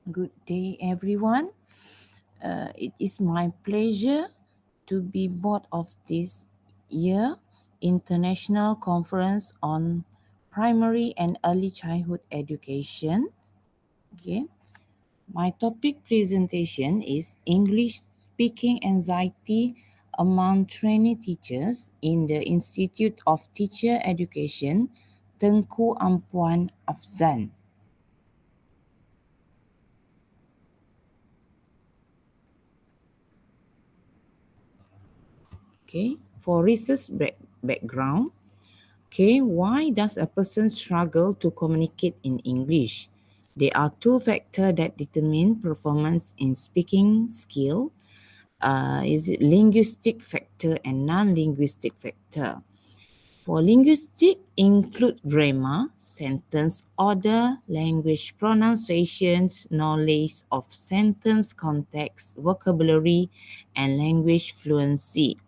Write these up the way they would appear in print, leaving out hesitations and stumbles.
Good day, everyone. It is my pleasure to be part of this year International Conference on Primary and Early Childhood Education. Okay, my topic presentation is English Speaking Anxiety among Trainee Teachers in the Institute of Teacher Education, Tengku Ampuan Afzan. Okay, for research background, okay, why does a person struggle to communicate in English? There are two factors that determine performance in speaking skill. Is it linguistic factor and non-linguistic factor? For linguistic, include grammar, sentence order, language pronunciations, knowledge of sentence context, vocabulary, and language fluency.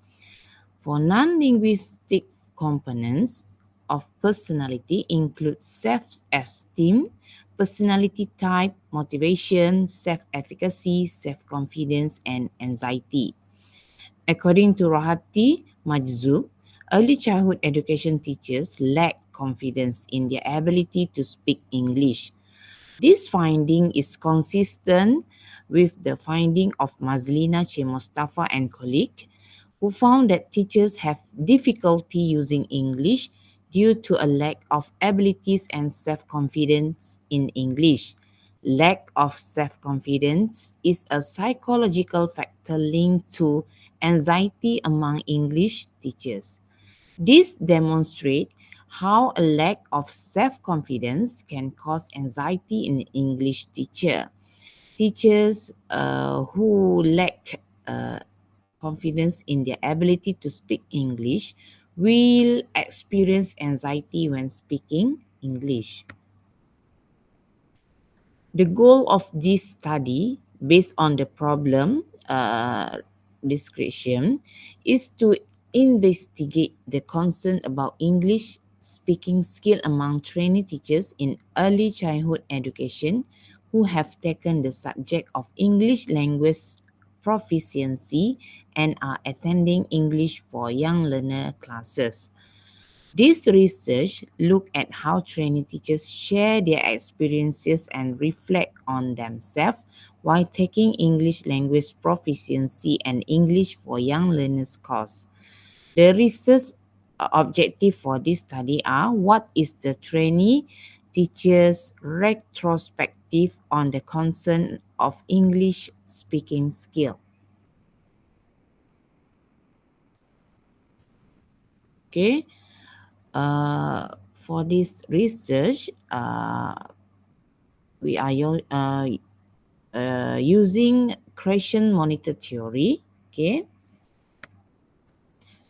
For non-linguistic components of personality include self-esteem, personality type, motivation, self-efficacy, self-confidence, and anxiety. According to Rohati Majzoub, early childhood education teachers lack confidence in their ability to speak English. This finding is consistent with the finding of Mazlina Chemostafa and colleague, who found that teachers have difficulty using English due to a lack of abilities and self-confidence in English. Lack of self-confidence is a psychological factor linked to anxiety among English teachers. This demonstrates how a lack of self-confidence can cause anxiety in English teacher. Teachers who lack confidence in their ability to speak English will experience anxiety when speaking English. The goal of this study, based on the problem description, is to investigate the concern about English speaking skill among trainee teachers in early childhood education who have taken the subject of English language proficiency and are attending English for young learner classes. This research looked at how trainee teachers share their experiences and reflect on themselves while taking English language proficiency and English for young learners course. The research objective for this study are: what is the trainee teachers' retrospective on the concern of English speaking skill? Okay, for this research, we are using question monitor theory. Okay,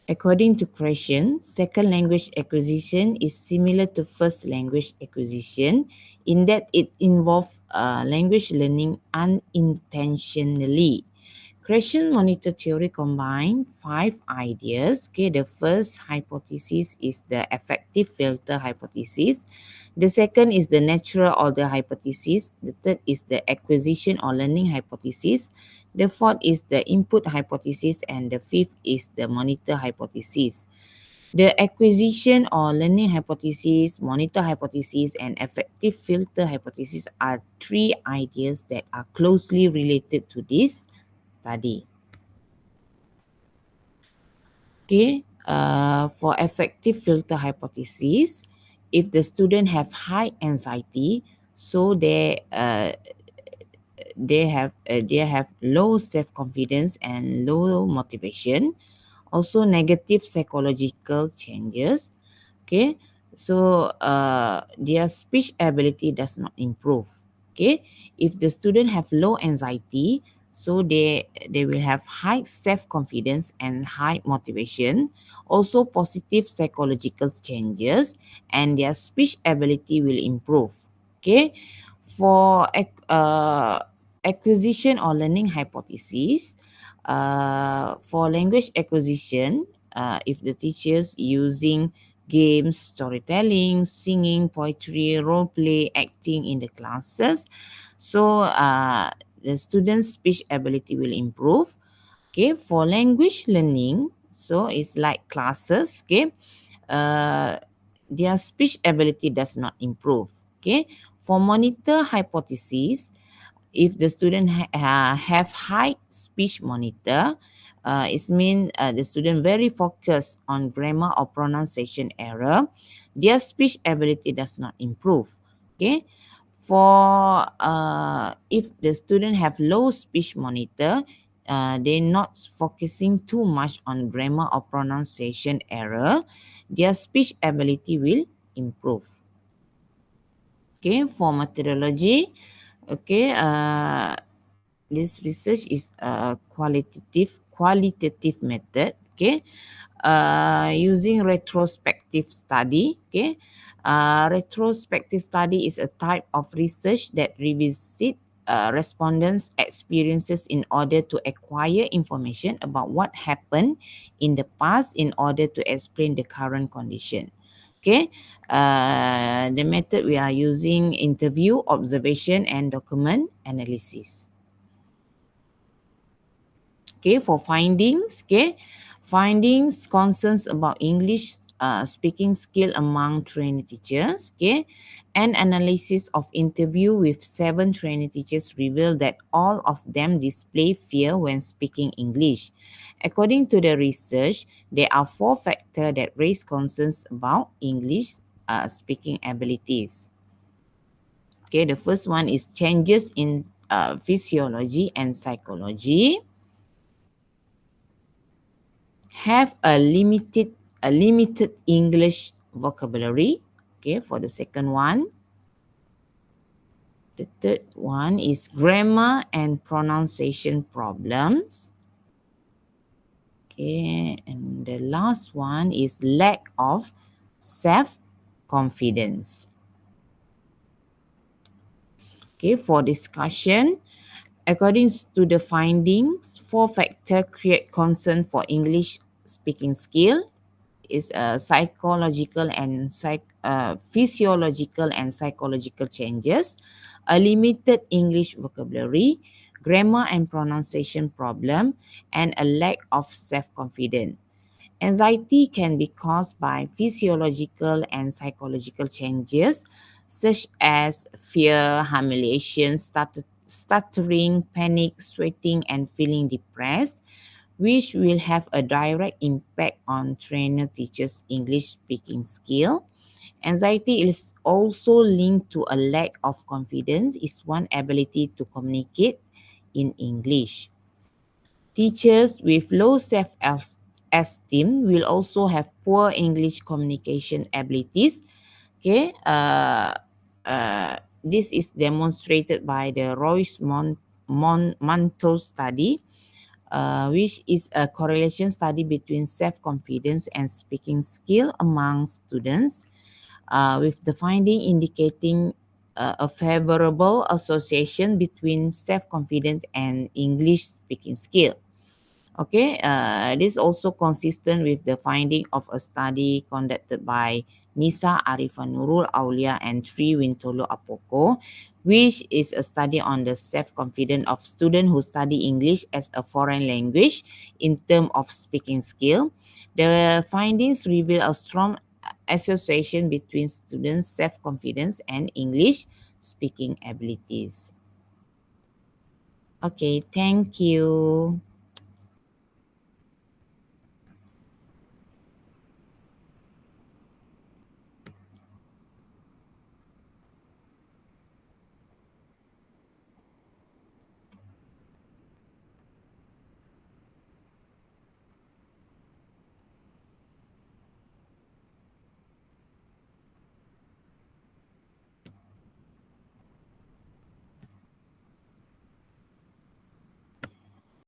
according to question, second language acquisition is similar to first language acquisition in that it involves language learning unintentionally. Question monitor theory combines five ideas. Okay, the first hypothesis is the effective filter hypothesis. The second is the natural order hypothesis. The third is the acquisition or learning hypothesis. The fourth is the input hypothesis, and the fifth is the monitor hypothesis. The acquisition or learning hypothesis, monitor hypothesis, and effective filter hypothesis are three ideas that are closely related to this study. Okay, for effective filter hypothesis, if the student have high anxiety, so they have low self-confidence and low motivation, also negative psychological changes. Okay, so their speech ability does not improve. Okay, if the student have low anxiety, so they will have high self-confidence and high motivation, also positive psychological changes, and their speech ability will improve. Okay, for acquisition or learning hypothesis, for language acquisition, if the teachers using games, storytelling, singing, poetry, role play, acting in the classes. So the students' speech ability will improve. Okay, for language learning, so it's like classes. Okay, uh, their speech ability does not improve. Okay, for monitor hypothesis, if the student have high speech monitor, it means the student very focused on grammar or pronunciation error, their speech ability does not improve. Okay, for if the student have low speech monitor, they not focusing too much on grammar or pronunciation error, their speech ability will improve. Okay, for methodology, okay, this research is a qualitative method. Okay, using retrospective study. Okay, retrospective study is a type of research that revisit respondents' experiences in order to acquire information about what happened in the past in order to explain the current condition. Okay, the method we are using interview, observation, and document analysis. Okay, for findings, okay, findings concerns about English speaking skill among trainee teachers. Okay, an analysis of interview with 7 trainee teachers revealed that all of them display fear when speaking English. According to the research, there are 4 factors that raise concerns about English speaking abilities. Okay, the first one is changes in physiology and psychology. Have a limited English vocabulary. Okay, for the second one. The third one is grammar and pronunciation problems. Okay, and the last one is lack of self-confidence. Okay, for discussion, according to the findings, 4 factors create concern for English speaking skill. Is psychological and physiological and psychological changes, a limited English vocabulary, grammar and pronunciation problem, and a lack of self-confidence. Anxiety can be caused by physiological and psychological changes such as fear, humiliation, stuttering, panic, sweating, and feeling depressed, which will have a direct impact on trainer teachers' English speaking skill. Anxiety is also linked to a lack of confidence is one ability to communicate in English. Teachers with low self-esteem will also have poor English communication abilities. Okay, this is demonstrated by the Royce-Manto study, which is a correlation study between self-confidence and speaking skill among students, with the finding indicating a favorable association between self-confidence and English speaking skill. Okay, this is also consistent with the finding of a study conducted by Nisa Arifanurul Aulia and Tri Wintolo Apoko, which is a study on the self-confidence of students who study English as a foreign language in terms of speaking skill. The findings reveal a strong association between students' self-confidence and English speaking abilities. Okay, thank you.